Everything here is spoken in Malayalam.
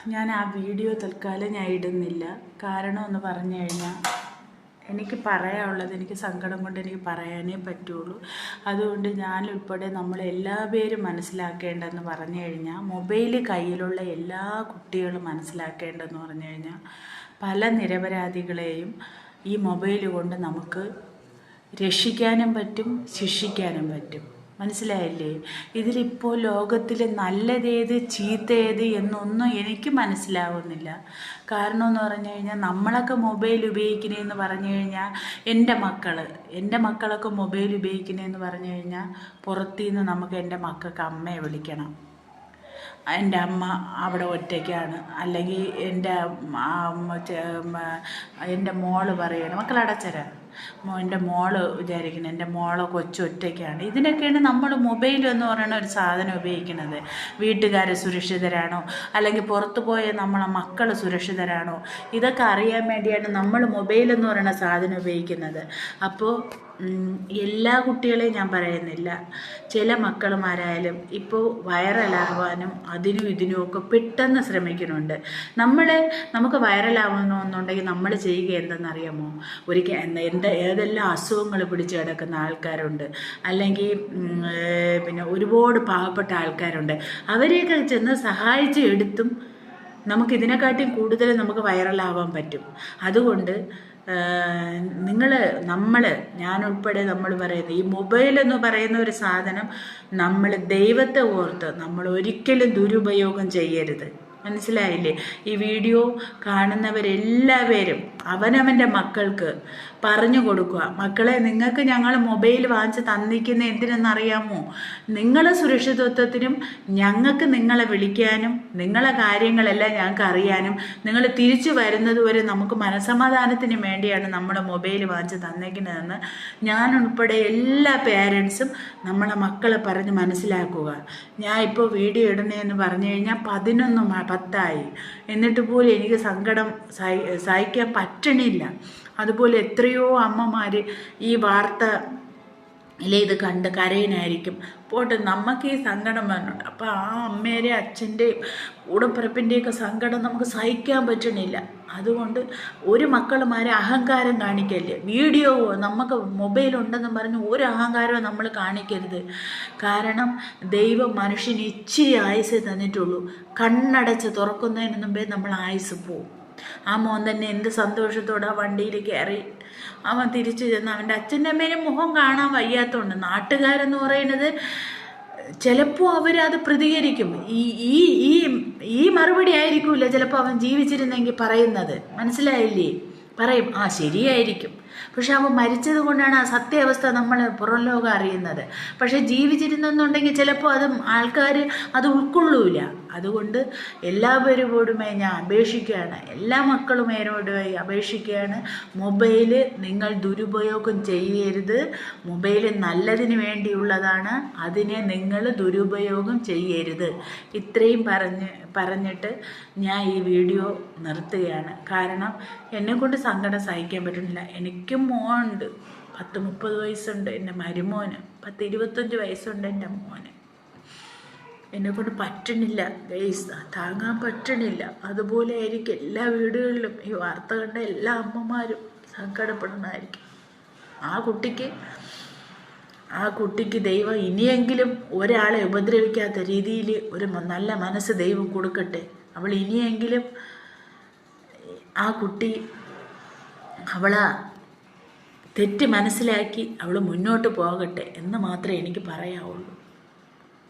ഞാൻ ആ വീഡിയോ തൽക്കാലം ഞാൻ ഇടുന്നില്ല. കാരണം എന്ന് പറഞ്ഞു കഴിഞ്ഞാൽ എനിക്ക് പറയാനുള്ളത് എനിക്ക് സങ്കടം കൊണ്ട് എനിക്ക് പറയാനേ പറ്റുള്ളൂ. അതുകൊണ്ട് ഞാനുൾപ്പെടെ നമ്മളെല്ലാവരും മനസ്സിലാക്കേണ്ടതെന്ന് പറഞ്ഞു കഴിഞ്ഞാൽ മൊബൈൽ കയ്യിലുള്ള എല്ലാ കുട്ടികളും മനസ്സിലാക്കേണ്ടതെന്ന് പറഞ്ഞു കഴിഞ്ഞാൽ പല നിരപരാധികളെയും ഈ മൊബൈൽ കൊണ്ട് നമുക്ക് രക്ഷിക്കാനും പറ്റും, ശിക്ഷിക്കാനും പറ്റും. മനസ്സിലായില്ലേ? ഇതിലിപ്പോൾ ലോകത്തിൽ നല്ലതേത് ചീത്തയേത് എന്നൊന്നും എനിക്ക് മനസ്സിലാവുന്നില്ല. കാരണം എന്ന് പറഞ്ഞു കഴിഞ്ഞാൽ നമ്മളൊക്കെ മൊബൈൽ ഉപയോഗിക്കണേന്ന് പറഞ്ഞു കഴിഞ്ഞാൽ എൻ്റെ മക്കളൊക്കെ മൊബൈൽ ഉപയോഗിക്കണേന്ന് പറഞ്ഞു കഴിഞ്ഞാൽ പുറത്തുനിന്ന് നമുക്ക് എൻ്റെ മക്കൾക്ക് അമ്മയെ വിളിക്കണം. എൻ്റെ അമ്മ അവിടെ ഒറ്റയ്ക്കാണ്, അല്ലെങ്കിൽ എൻ്റെ മോള് പറയണം മക്കളടച്ചരാ എൻ്റെ മോള് വിചാരിക്കണം എൻ്റെ മോളെ കൊച്ചൊറ്റയ്ക്കാണ്. ഇതിനൊക്കെയാണ് നമ്മൾ മൊബൈൽ എന്ന് പറയുന്ന ഒരു സാധനം ഉപയോഗിക്കുന്നത്. വീട്ടുകാർ സുരക്ഷിതരാണോ, അല്ലെങ്കിൽ പുറത്തു പോയ നമ്മളെ മക്കൾ സുരക്ഷിതരാണോ, ഇതൊക്കെ അറിയാൻ വേണ്ടിയാണ് നമ്മൾ മൊബൈൽ എന്ന് പറയുന്ന സാധനം ഉപയോഗിക്കുന്നത്. അപ്പോൾ എല്ലാ കുട്ടികളെയും ഞാൻ പറയുന്നില്ല, ചില മക്കളുമാരായാലും ഇപ്പോൾ വൈറലാകാനും അതിനും ഇതിനുമൊക്കെ പെട്ടെന്ന് ശ്രമിക്കുന്നുണ്ട്. നമുക്ക് വൈറലാവണമെന്നുണ്ടെങ്കിൽ നമ്മൾ ചെയ്യുക എന്തെന്നറിയാമോ? ഏതെല്ലാം അസുഖങ്ങൾ പിടിച്ച് കിടക്കുന്ന ആൾക്കാരുണ്ട്, അല്ലെങ്കിൽ പിന്നെ ഒരുപാട് പാവപ്പെട്ട ആൾക്കാരുണ്ട്. അവരെയൊക്കെ ചെന്ന് സഹായിച്ച് എടുത്തും നമുക്കിതിനെക്കാട്ടിയും കൂടുതൽ നമുക്ക് വൈറലാവാൻ പറ്റും. അതുകൊണ്ട് ഞാനുൾപ്പെടെ നമ്മൾ പറയുന്നത് ഈ മൊബൈൽ എന്ന് പറയുന്ന ഒരു സാധനം നമ്മൾ ദൈവത്തെ ഓർത്ത് നമ്മൾ ഒരിക്കലും ദുരുപയോഗം ചെയ്യരുത്. മനസ്സിലായില്ലേ? ഈ വീഡിയോ കാണുന്നവരെല്ലാവരും അവനവൻ്റെ മക്കൾക്ക് പറഞ്ഞു കൊടുക്കുക, മക്കളെ നിങ്ങൾക്ക് ഞങ്ങൾ മൊബൈൽ വാങ്ങിച്ച് തന്നിക്കുന്ന എന്തിനെന്നറിയാമോ? നിങ്ങളെ സുരക്ഷിതത്വത്തിനും ഞങ്ങൾക്ക് നിങ്ങളെ വിളിക്കാനും നിങ്ങളെ കാര്യങ്ങളെല്ലാം ഞങ്ങൾക്ക് അറിയാനും നിങ്ങൾ തിരിച്ചു വരുന്നത് വരെ നമുക്ക് മനസമാധാനത്തിനും വേണ്ടിയാണ് നമ്മുടെ മൊബൈൽ വാങ്ങിച്ച് തന്നേക്കുന്നതെന്ന് ഞാനുൾപ്പെടെ എല്ലാ പേരൻസും നമ്മളെ മക്കളെ പറഞ്ഞ് മനസ്സിലാക്കുക. ഞാൻ ഇപ്പോൾ വീഡിയോ ഇടുന്നതെന്ന് പറഞ്ഞു കഴിഞ്ഞാൽ 11:10 എന്നിട്ട് പോലും എനിക്ക് സങ്കടം സഹിക്കാൻ പറ്റണില്ല. അതുപോലെ എത്രയോ അമ്മമാർ ഈ വാർത്ത ഇത് കണ്ട് കരയിനായിരിക്കും. പോട്ടെ, നമുക്ക് ഈ സങ്കടം വന്നിട്ടുണ്ട്. അപ്പോൾ ആ അമ്മേരെയും അച്ഛൻ്റെയും കൂടപ്പിറപ്പിൻ്റെയൊക്കെ സങ്കടം നമുക്ക് സഹിക്കാൻ പറ്റണില്ല. അതുകൊണ്ട് ഒരു മക്കളുമാരെ അഹങ്കാരം കാണിക്കല്ലേ. വീഡിയോ നമുക്ക് മൊബൈലുണ്ടെന്ന് പറഞ്ഞ് ഒരു അഹങ്കാരവും നമ്മൾ കാണിക്കരുത്. കാരണം ദൈവം മനുഷ്യന് ഇച്ചിരി ആയുസ് തന്നിട്ടുള്ളൂ. കണ്ണടച്ച് തുറക്കുന്നതിന് മുമ്പേ നമ്മൾ ആയുസ് പോവും. ആ മോൻ തന്നെ എന്ത് സന്തോഷത്തോടെ ആ വണ്ടിയിൽ കയറി അവൻ തിരിച്ചു ചെന്ന് അവൻ്റെ അച്ഛൻ്റെ അമ്മേനും മുഖം കാണാൻ വയ്യാത്തതുകൊണ്ട് നാട്ടുകാരെന്ന് പറയുന്നത് ചിലപ്പോൾ അവരത് പ്രതികരിക്കും. ഈ മറുപടി ആയിരിക്കില്ല ചിലപ്പോൾ അവൻ ജീവിച്ചിരുന്നെങ്കിൽ പറയുന്നത്. മനസ്സിലായില്ലേ? പറയും ആ ശരിയായിരിക്കും. പക്ഷെ അവൻ മരിച്ചത് കൊണ്ടാണ് ആ സത്യാവസ്ഥ നമ്മൾ പുറം ലോകം അറിയുന്നത്. പക്ഷെ ജീവിച്ചിരുന്നെന്നുണ്ടെങ്കിൽ ചിലപ്പോൾ ആൾക്കാർ അത് ഉൾക്കൊള്ളൂല. അതുകൊണ്ട് എല്ലാവരോടുമായി ഞാൻ അപേക്ഷിക്കുകയാണ്, എല്ലാ മക്കളുമേരോടുമായി അപേക്ഷിക്കുകയാണ്, മൊബൈൽ നിങ്ങൾ ദുരുപയോഗം ചെയ്യരുത്. മൊബൈൽ നല്ലതിന് വേണ്ടിയുള്ളതാണ്, അതിനെ നിങ്ങൾ ദുരുപയോഗം ചെയ്യരുത്. ഇത്രയും പറഞ്ഞിട്ട് ഞാൻ ഈ വീഡിയോ നിർത്തുകയാണ്. കാരണം എന്നെക്കൊണ്ട് സങ്കടം സഹിക്കാൻ പറ്റുന്നില്ല. എനിക്കും മോനുണ്ട്, 30 വയസ്സുണ്ട് എൻ്റെ മരുമോന്, 25 വയസ്സുണ്ട് എൻ്റെ മോന്. എന്നെക്കൊണ്ട് പറ്റണില്ല ഗൈസ്, താങ്ങാൻ പറ്റണില്ല. അതുപോലെ ആയിരിക്കും എല്ലാ വീടുകളിലും ഈ വാർത്ത കണ്ട എല്ലാ അമ്മമാരും സങ്കടപ്പെടുന്നതായിരിക്കും. ആ കുട്ടിക്ക് ദൈവം ഇനിയെങ്കിലും ഒരാളെ ഉപദ്രവിക്കാത്ത രീതിയിൽ ഒരു നല്ല മനസ്സ് ദൈവം കൊടുക്കട്ടെ. അവൾ ഇനിയെങ്കിലും ആ കുട്ടി അവളെ തെറ്റ് മനസ്സിലാക്കി അവൾ മുന്നോട്ട് പോകട്ടെ എന്ന് മാത്രമേ എനിക്ക് പറയാവുള്ളൂ.